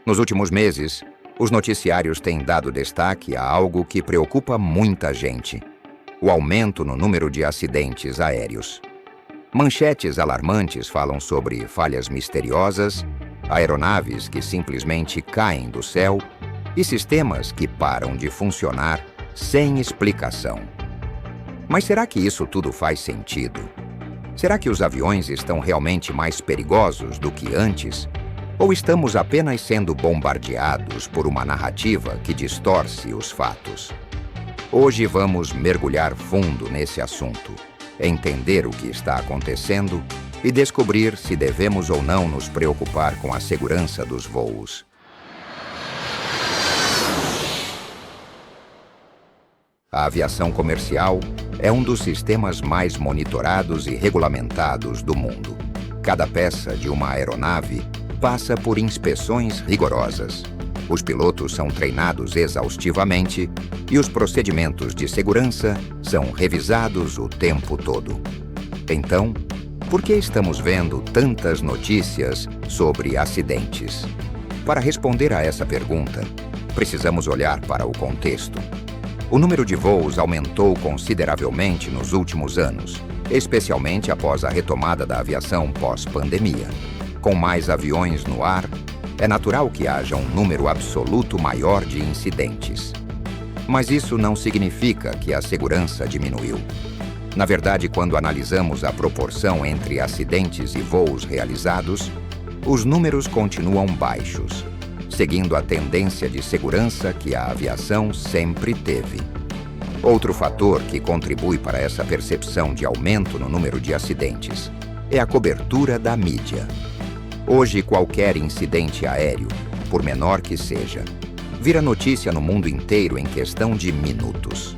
Nos últimos meses, os noticiários têm dado destaque a algo que preocupa muita gente: o aumento no número de acidentes aéreos. Manchetes alarmantes falam sobre falhas misteriosas, aeronaves que simplesmente caem do céu e sistemas que param de funcionar sem explicação. Mas será que isso tudo faz sentido? Será que os aviões estão realmente mais perigosos do que antes? Ou estamos apenas sendo bombardeados por uma narrativa que distorce os fatos? Hoje vamos mergulhar fundo nesse assunto, entender o que está acontecendo e descobrir se devemos ou não nos preocupar com a segurança dos voos. A aviação comercial é um dos sistemas mais monitorados e regulamentados do mundo. Cada peça de uma aeronave passa por inspeções rigorosas. Os pilotos são treinados exaustivamente e os procedimentos de segurança são revisados o tempo todo. Então, por que estamos vendo tantas notícias sobre acidentes? Para responder a essa pergunta, precisamos olhar para o contexto. O número de voos aumentou consideravelmente nos últimos anos, especialmente após a retomada da aviação pós-pandemia. Com mais aviões no ar, é natural que haja um número absoluto maior de incidentes. Mas isso não significa que a segurança diminuiu. Na verdade, quando analisamos a proporção entre acidentes e voos realizados, os números continuam baixos, seguindo a tendência de segurança que a aviação sempre teve. Outro fator que contribui para essa percepção de aumento no número de acidentes é a cobertura da mídia. Hoje, qualquer incidente aéreo, por menor que seja, vira notícia no mundo inteiro em questão de minutos.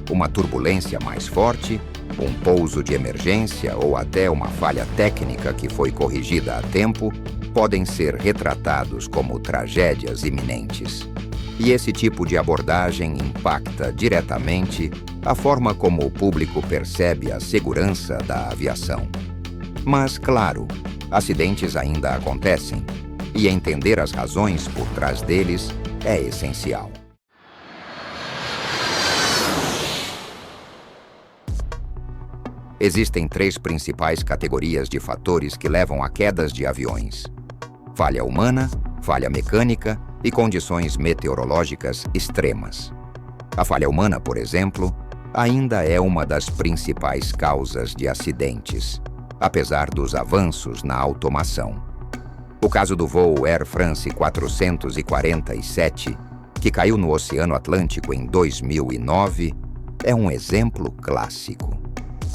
Uma turbulência mais forte, um pouso de emergência ou até uma falha técnica que foi corrigida a tempo podem ser retratados como tragédias iminentes. E esse tipo de abordagem impacta diretamente a forma como o público percebe a segurança da aviação. Mas, claro, acidentes ainda acontecem, e entender as razões por trás deles é essencial. Existem 3 principais categorias de fatores que levam a quedas de aviões: falha humana, falha mecânica e condições meteorológicas extremas. A falha humana, por exemplo, ainda é uma das principais causas de acidentes, apesar dos avanços na automação. O caso do voo Air France 447, que caiu no Oceano Atlântico em 2009, é um exemplo clássico.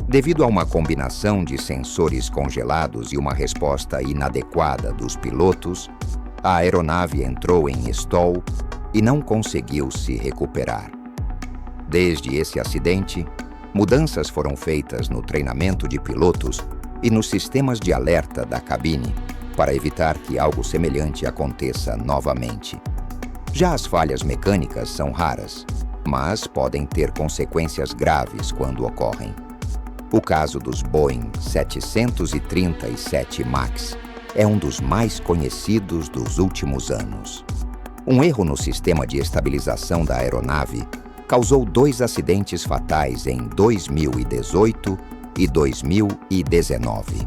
Devido a uma combinação de sensores congelados e uma resposta inadequada dos pilotos, a aeronave entrou em stall e não conseguiu se recuperar. Desde esse acidente, mudanças foram feitas no treinamento de pilotos e nos sistemas de alerta da cabine para evitar que algo semelhante aconteça novamente. Já as falhas mecânicas são raras, mas podem ter consequências graves quando ocorrem. O caso dos Boeing 737 MAX é um dos mais conhecidos dos últimos anos. Um erro no sistema de estabilização da aeronave causou 2 acidentes fatais em 2018 e 2019.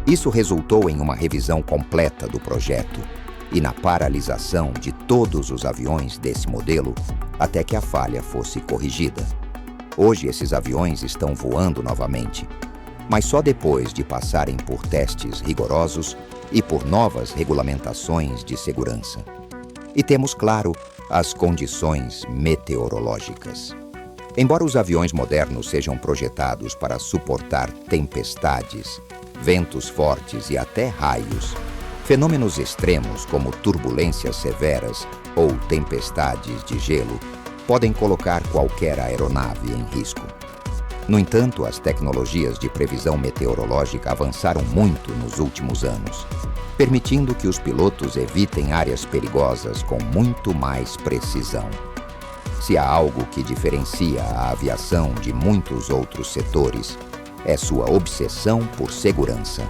Isso resultou em uma revisão completa do projeto e na paralisação de todos os aviões desse modelo até que a falha fosse corrigida. Hoje esses aviões estão voando novamente, mas só depois de passarem por testes rigorosos e por novas regulamentações de segurança. E temos, claro, as condições meteorológicas. Embora os aviões modernos sejam projetados para suportar tempestades, ventos fortes e até raios, fenômenos extremos como turbulências severas ou tempestades de gelo podem colocar qualquer aeronave em risco. No entanto, as tecnologias de previsão meteorológica avançaram muito nos últimos anos, permitindo que os pilotos evitem áreas perigosas com muito mais precisão. Se há algo que diferencia a aviação de muitos outros setores, é sua obsessão por segurança.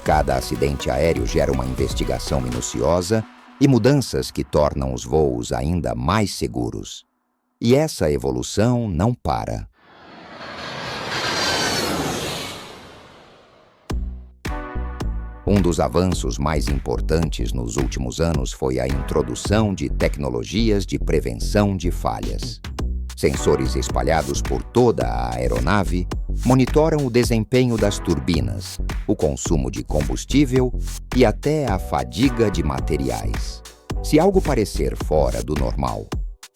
Cada acidente aéreo gera uma investigação minuciosa e mudanças que tornam os voos ainda mais seguros. E essa evolução não para. Um dos avanços mais importantes nos últimos anos foi a introdução de tecnologias de prevenção de falhas. Sensores espalhados por toda a aeronave monitoram o desempenho das turbinas, o consumo de combustível e até a fadiga de materiais. Se algo parecer fora do normal,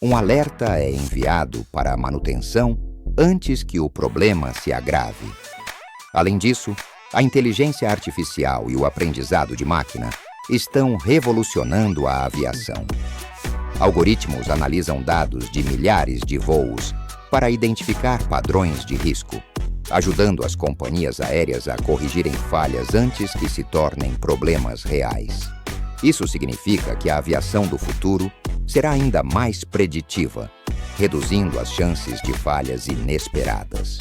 um alerta é enviado para a manutenção antes que o problema se agrave. Além disso, a inteligência artificial e o aprendizado de máquina estão revolucionando a aviação. Algoritmos analisam dados de milhares de voos para identificar padrões de risco, ajudando as companhias aéreas a corrigirem falhas antes que se tornem problemas reais. Isso significa que a aviação do futuro será ainda mais preditiva, reduzindo as chances de falhas inesperadas.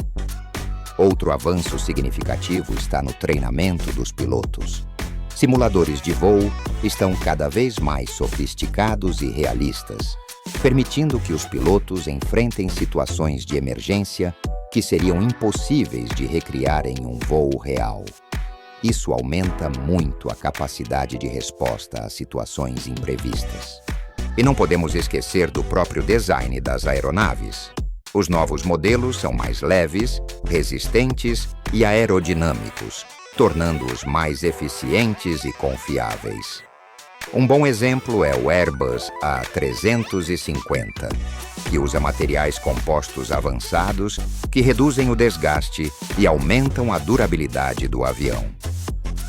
Outro avanço significativo está no treinamento dos pilotos. Simuladores de voo estão cada vez mais sofisticados e realistas, permitindo que os pilotos enfrentem situações de emergência que seriam impossíveis de recriar em um voo real. Isso aumenta muito a capacidade de resposta a situações imprevistas. E não podemos esquecer do próprio design das aeronaves. Os novos modelos são mais leves, resistentes e aerodinâmicos, tornando-os mais eficientes e confiáveis. Um bom exemplo é o Airbus A350, que usa materiais compostos avançados que reduzem o desgaste e aumentam a durabilidade do avião.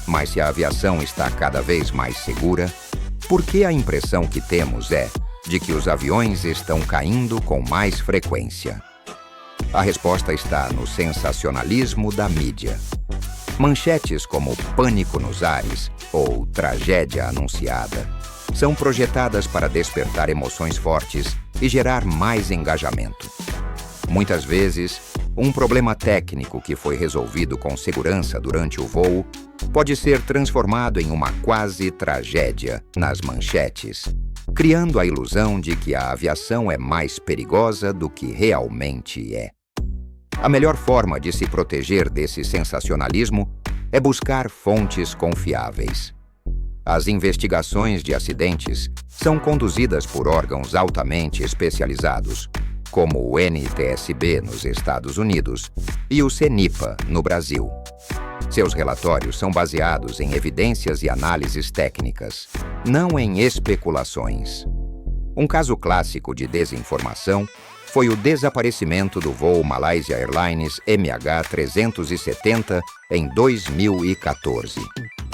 Mas se a aviação está cada vez mais segura, por que a impressão que temos é de que os aviões estão caindo com mais frequência? A resposta está no sensacionalismo da mídia. Manchetes como "Pânico nos ares" ou "Tragédia anunciada" são projetadas para despertar emoções fortes e gerar mais engajamento. Muitas vezes, um problema técnico que foi resolvido com segurança durante o voo pode ser transformado em uma quase tragédia nas manchetes, criando a ilusão de que a aviação é mais perigosa do que realmente é. A melhor forma de se proteger desse sensacionalismo é buscar fontes confiáveis. As investigações de acidentes são conduzidas por órgãos altamente especializados, como o NTSB nos Estados Unidos e o CENIPA no Brasil. Seus relatórios são baseados em evidências e análises técnicas, não em especulações. Um caso clássico de desinformação foi o desaparecimento do voo Malaysia Airlines MH370 em 2014.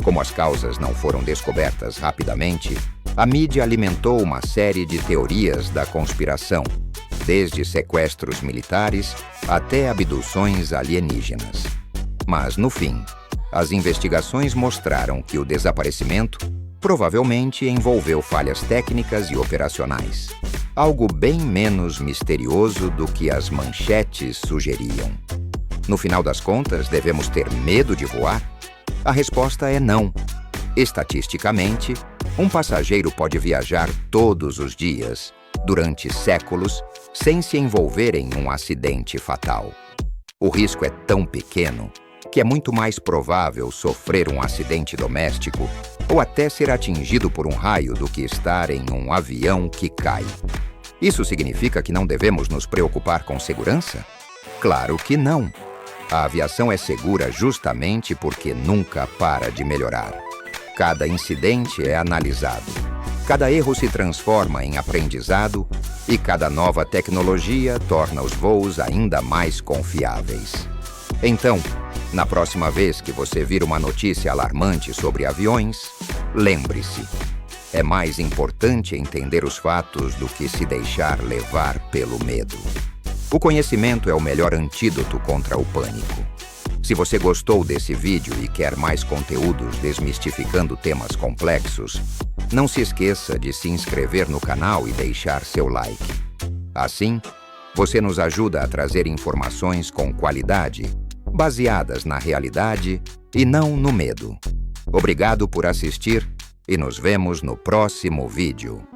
Como as causas não foram descobertas rapidamente, a mídia alimentou uma série de teorias da conspiração, desde sequestros militares até abduções alienígenas. Mas, no fim, as investigações mostraram que o desaparecimento provavelmente envolveu falhas técnicas e operacionais, algo bem menos misterioso do que as manchetes sugeriam. No final das contas, devemos ter medo de voar? A resposta é não. Estatisticamente, um passageiro pode viajar todos os dias, durante séculos, sem se envolver em um acidente fatal. O risco é tão pequeno que é muito mais provável sofrer um acidente doméstico ou até ser atingido por um raio do que estar em um avião que cai. Isso significa que não devemos nos preocupar com segurança? Claro que não. A aviação é segura justamente porque nunca para de melhorar. Cada incidente é analisado. Cada erro se transforma em aprendizado e cada nova tecnologia torna os voos ainda mais confiáveis. Então, na próxima vez que você vir uma notícia alarmante sobre aviões, lembre-se, é mais importante entender os fatos do que se deixar levar pelo medo. O conhecimento é o melhor antídoto contra o pânico. Se você gostou desse vídeo e quer mais conteúdos desmistificando temas complexos, não se esqueça de se inscrever no canal e deixar seu like. Assim, você nos ajuda a trazer informações com qualidade, baseadas na realidade e não no medo. Obrigado por assistir e nos vemos no próximo vídeo.